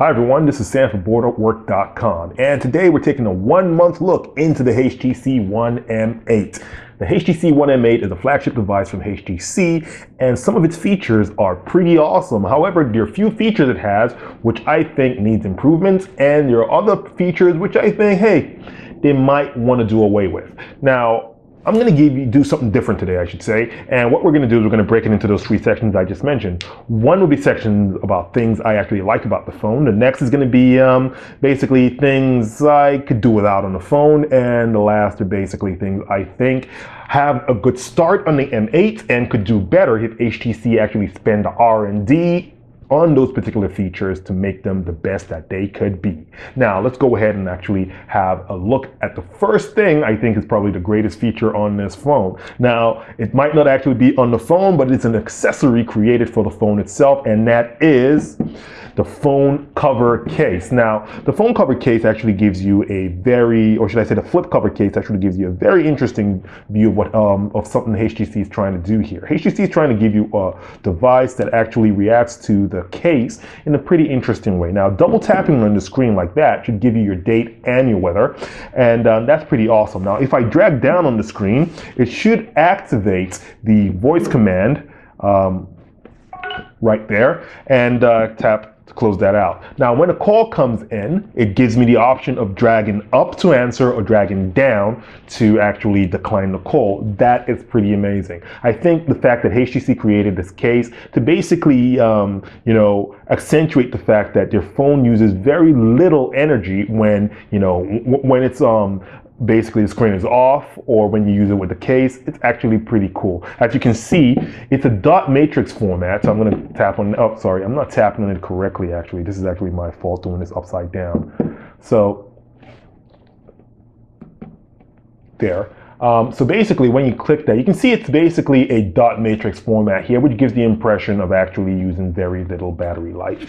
Hi everyone, this is Sam from Booredatwork.com, and today we're taking a 1-month look into the HTC One M8. The HTC One M8 is a flagship device from HTC, and some of its features are pretty awesome. However, there are a few features it has which I think needs improvements, and there are other features which I think, hey, they might want to do away with. Now, I'm going to do something different today, I should say. And what we're going to do is we're going to break it into those 3 sections I just mentioned. One will be sections about things I actually like about the phone. The next is going to be basically things I could do without on the phone. And the last are basically things I think have a good start on the M8 and could do better if HTC actually spend R&D on those particular features to make them the best that they could be. Now, let's go ahead and actually have a look at the first thing I think is probably the greatest feature on this phone. Now, it might not actually be on the phone, but it's an accessory created for the phone itself, and that is the phone cover case. Now, the phone cover case actually gives you a very, or should I say the flip cover case actually gives you a very interesting view of what of something HTC is trying to do here. HTC is trying to give you a device that actually reacts to the case in a pretty interesting way. Now, double tapping on the screen like that should give you your date and your weather, and that's pretty awesome. Now, if I drag down on the screen, it should activate the voice command right there, and tap to close that out. Now, when a call comes in, it gives me the option of dragging up to answer or dragging down to actually decline the call. That is pretty amazing. I think the fact that HTC created this case to basically, accentuate the fact that their phone uses very little energy when, when it's basically the screen is off, or when you use it with the case, it's actually pretty cool. As you can see, it's a dot matrix format, so I'm going to tap on, oh sorry, I'm not tapping on it correctly actually. This is actually my fault doing this upside down. So, there. So basically when you click that, you can see it's basically a dot matrix format here, which gives the impression of actually using very little battery life.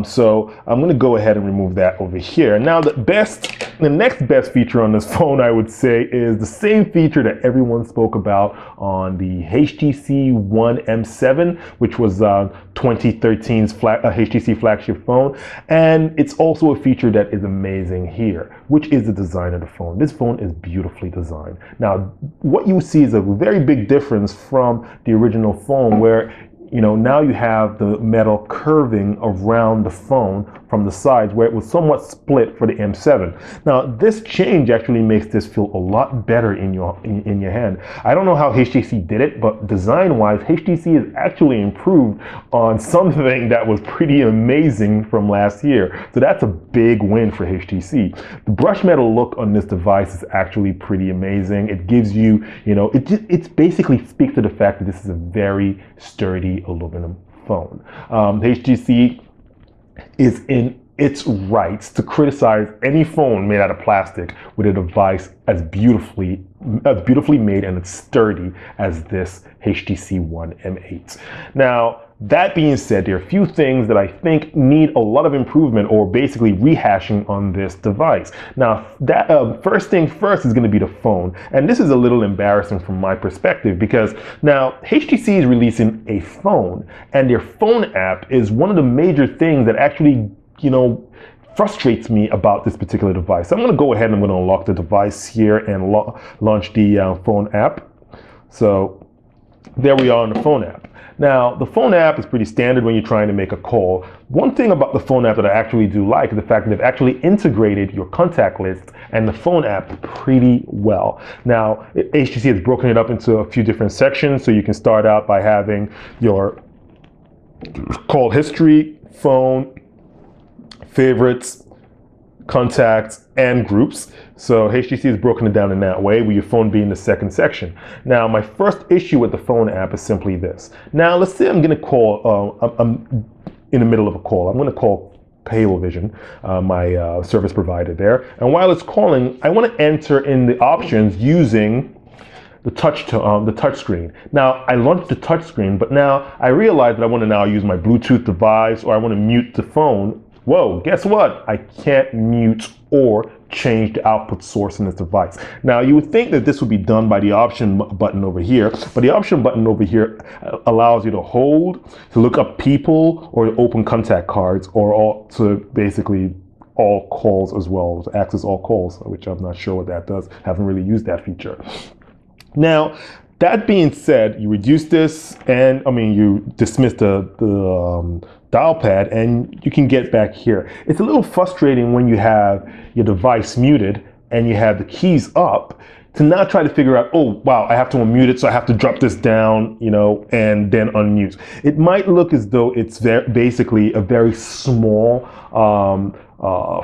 So I'm going to go ahead and remove that over here. Now the next best feature on this phone, I would say, is the same feature that everyone spoke about on the HTC One M7, which was 2013's HTC flagship phone. And it's also a feature that is amazing here, which is the design of the phone. This phone is beautifully designed. Now, what you see is a very big difference from the original phone, where now you have the metal curving around the phone from the sides, where it was somewhat split for the M7. Now, this change actually makes this feel a lot better in your hand. I don't know how HTC did it, but design-wise, HTC has actually improved on something that was pretty amazing from last year. So that's a big win for HTC. The brushed metal look on this device is actually pretty amazing. It gives you, it basically speaks to the fact that this is a very sturdy aluminum phone. HTC is in its rights to criticize any phone made out of plastic with a device as beautifully made and as sturdy as this HTC One M8. Now, that being said, there are a few things that I think need a lot of improvement, or basically rehashing on this device. Now, that first thing first is going to be the phone. And this is a little embarrassing from my perspective, because now HTC is releasing a phone, and their phone app is one of the major things that actually, frustrates me about this particular device. So I'm going to go ahead and I'm going to unlock the device here and launch the phone app. So there we are on the phone app. Now, the phone app is pretty standard when you're trying to make a call. One thing about the phone app that I actually do like is the fact that they've actually integrated your contact list and the phone app pretty well. Now, HTC has broken it up into a few different sections, so you can start out by having your call history, phone, favorites, contacts, and groups. So HTC has broken it down in that way, with your phone being the second section. Now, my first issue with the phone app is simply this. Now, let's say I'm going to call, I'm in the middle of a call. I'm going to call Halovision, my service provider there. And while it's calling, I want to enter in the options using the touch screen. Now, I launched the touch screen, but now I realize that I want to now use my Bluetooth device, or I want to mute the phone. Whoa, guess what? I can't mute or change the output source in this device. Now, you would think that this would be done by the option button over here, but the option button over here allows you to hold, to look up people, or to open contact cards, or to basically all calls as well, to access all calls, which I'm not sure what that does. Haven't really used that feature. Now, that being said, you reduce this, and you dismiss the dial pad, and you can get back here. It's a little frustrating when you have your device muted and you have the keys up to now try to figure out, oh wow, I have to unmute it, so I have to drop this down, and then unmute. It might look as though it's basically a very small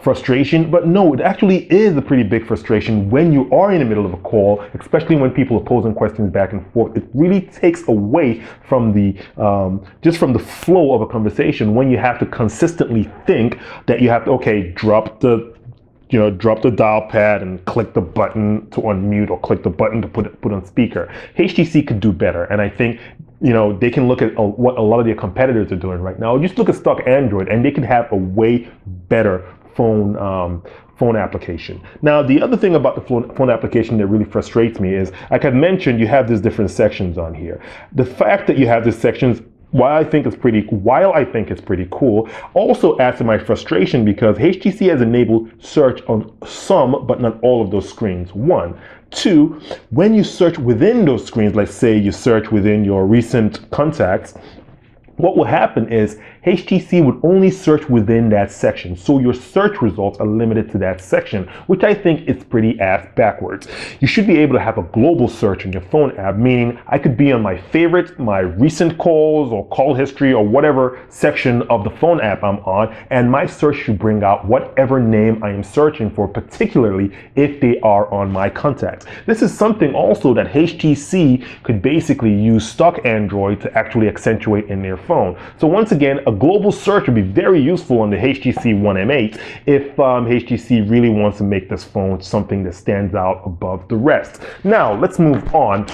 frustration, but no, it actually is a pretty big frustration when you are in the middle of a call, especially when people are posing questions back and forth. It really takes away from the just from the flow of a conversation when you have to consistently think that you have to, okay, drop the dial pad and click the button to unmute, or click the button to put on speaker. HTC could do better, and I think they can look at what a lot of their competitors are doing right now. Just look at stock Android, and they can have a way better phone application. Now, the other thing about the phone application that really frustrates me is, like I mentioned, you have these different sections on here. The fact that you have these sections, while I think it's pretty cool, also adds to my frustration because HTC has enabled search on some, but not all of those screens. 1. 2, when you search within those screens, let's say you search within your recent contacts, what will happen is HTC would only search within that section. So your search results are limited to that section, which I think is pretty ass backwards. You should be able to have a global search in your phone app, meaning I could be on my favorites, my recent calls, or call history, or whatever section of the phone app I'm on, and my search should bring out whatever name I am searching for, particularly if they are on my contacts. This is something also that HTC could basically use stock Android to actually accentuate in their phone. So once again, a global search would be very useful on the HTC One M8 if HTC really wants to make this phone something that stands out above the rest. Now, let's move on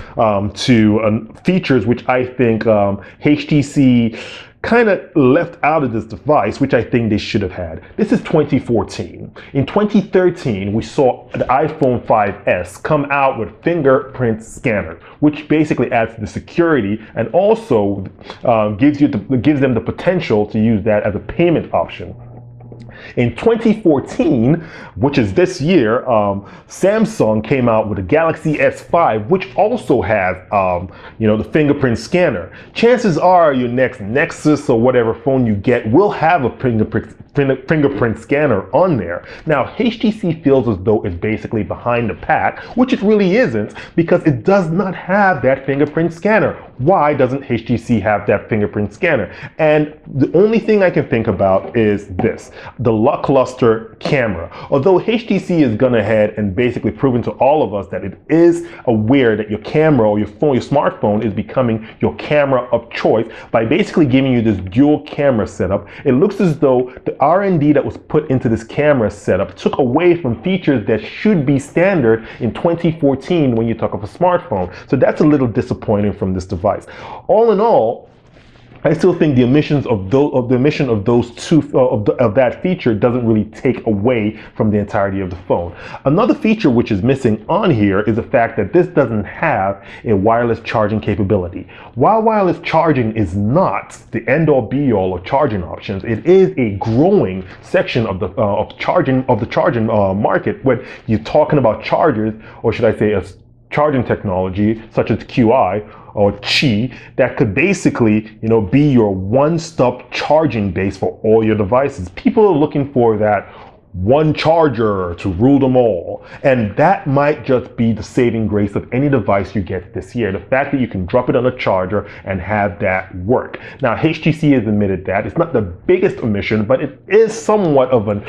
to features which I think HTC kind of left out of this device, which I think they should have had. This is 2014. In 2013, we saw the iPhone 5S come out with fingerprint scanner, which basically adds to the security and also gives them the potential to use that as a payment option. In 2014, which is this year, Samsung came out with a Galaxy S5, which also has, the fingerprint scanner. Chances are your next Nexus or whatever phone you get will have a fingerprint scanner on there. Now, HTC feels as though it's basically behind the pack, which it really isn't, because it does not have that fingerprint scanner. Why doesn't HTC have that fingerprint scanner? And the only thing I can think about is this, the lackluster camera. Although HTC has gone ahead and basically proven to all of us that it is aware that your camera or your phone, your smartphone is becoming your camera of choice by basically giving you this dual camera setup. It looks as though the R&D that was put into this camera setup took away from features that should be standard in 2014 when you talk of a smartphone. So that's a little disappointing from this device. All in all, I still think the omission of that feature doesn't really take away from the entirety of the phone. Another feature which is missing on here is the fact that this doesn't have a wireless charging capability. While wireless charging is not the end-all be-all of charging options, it is a growing section of the charging market when you're talking about chargers, or should I say a charging technology such as QI or Qi, that could basically, be your one-stop charging base for all your devices. People are looking for that one charger to rule them all, and that might just be the saving grace of any device you get this year, the fact that you can drop it on a charger and have that work. Now, HTC has admitted that it's not the biggest omission, but it is somewhat of a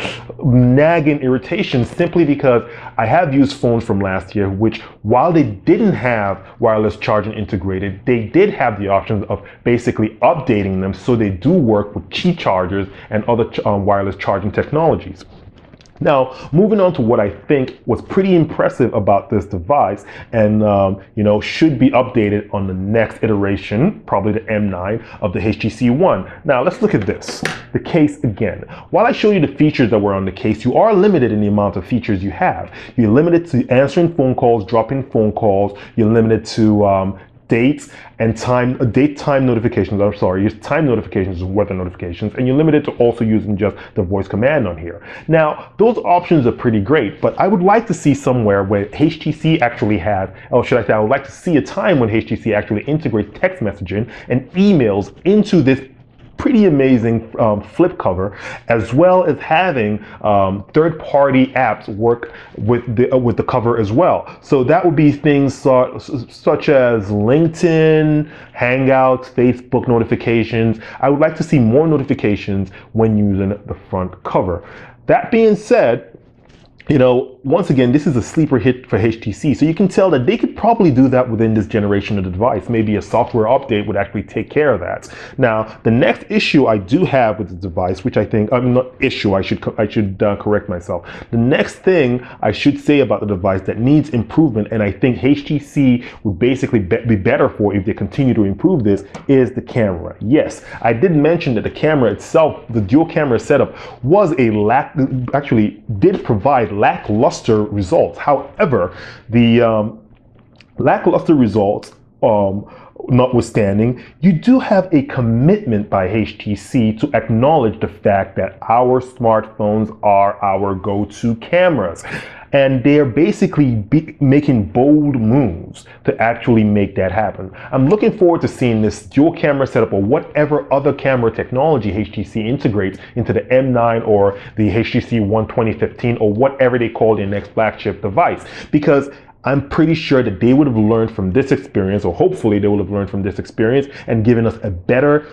nagging irritation, simply because I have used phones from last year which, while they didn't have wireless charging integrated, they did have the option of basically updating them so they do work with Qi chargers and other wireless charging technologies. Now, moving on to what I think was pretty impressive about this device and, should be updated on the next iteration, probably the M9 of the HTC One. Now, let's look at this, the case again. While I show you the features that were on the case, you are limited in the amount of features you have. You're limited to answering phone calls, dropping phone calls. You're limited to dates and time notifications. I'm sorry, use time notifications and weather notifications, and you're limited to also using just the voice command on here. Now, those options are pretty great, but I would like to see somewhere where HTC actually has, or should I say, I would like to see a time when HTC actually integrates text messaging and emails into this pretty amazing flip cover, as well as having third-party apps work with the cover as well. So that would be things such as LinkedIn, Hangouts, Facebook notifications. I would like to see more notifications when using the front cover. That being said, once again, this is a sleeper hit for HTC, so you can tell that they could probably do that within this generation of the device. Maybe a software update would actually take care of that. Now, the next issue I do have with the device, which I think, not issue, I should correct myself. The next thing I should say about the device that needs improvement, and I think HTC would basically be better for if they continue to improve this, is the camera. Yes, I did mention that the camera itself, the dual camera setup, was actually did provide lackluster results. However, the lackluster results notwithstanding, you do have a commitment by HTC to acknowledge the fact that our smartphones are our go-to cameras. And they're basically making bold moves to actually make that happen. I'm looking forward to seeing this dual camera setup or whatever other camera technology HTC integrates into the M9 or the HTC One 2015 or whatever they call their next flagship device. Because I'm pretty sure that they would have learned from this experience, or hopefully they would have learned from this experience and given us a better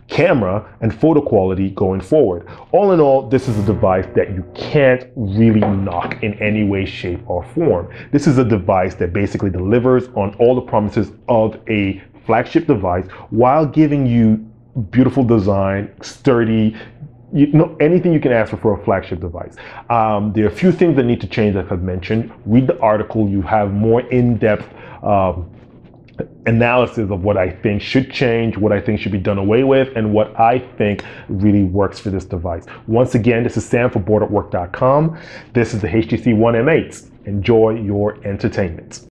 camera and photo quality going forward. All in all, this is a device that you can't really knock in any way, shape, or form. This is a device that basically delivers on all the promises of a flagship device while giving you beautiful design, sturdy, anything you can ask for a flagship device. There are a few things that need to change, as I've mentioned. Read the article. You have more in-depth analysis of what I think should change, what I think should be done away with, and what I think really works for this device. Once again, this is Sam for Booredatwork.com. This is the HTC One M8. Enjoy your entertainment.